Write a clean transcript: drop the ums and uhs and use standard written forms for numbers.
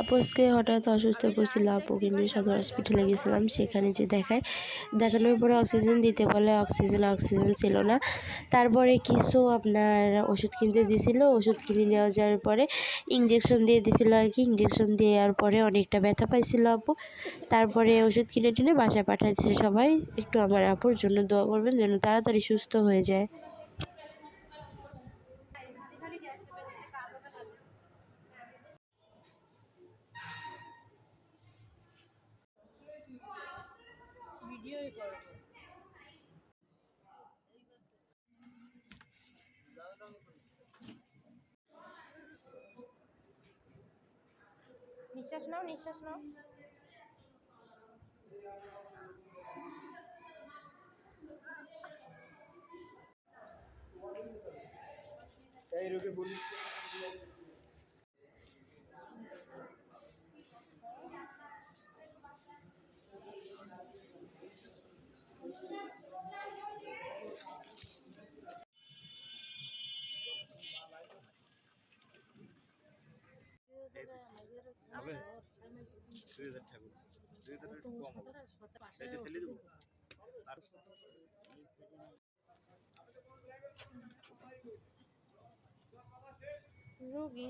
আপু আজকে হঠাৎ অসুস্থ হয়ে পড়ছিল, আপুকে নিয়ে সদর হসপিটালে গেছিলাম। সেখানে যে দেখানোর পরে অক্সিজেন দিতে বলে, অক্সিজেন ছিল না। তারপরে কিছু আপনার ওষুধ কিনতে দিছিল, ওষুধ কিনে নেওয়া যাওয়ার পরে ইঞ্জেকশন দিয়ে দিছিল আর কি। ইঞ্জেকশন দেওয়ার পরে অনেকটা ব্যথা পাইছিল আপু। তারপরে ওষুধ কিনে টিনে বাসায় পাঠাইছে সবাই। একটু আমার আপুর জন্য দোয়া করবেন যেন তাড়াতাড়ি সুস্থ হয়ে যায়। নিঃশ্বাস নাও, নিঃশ্বাস নাও। এই রোগে বলি রোগী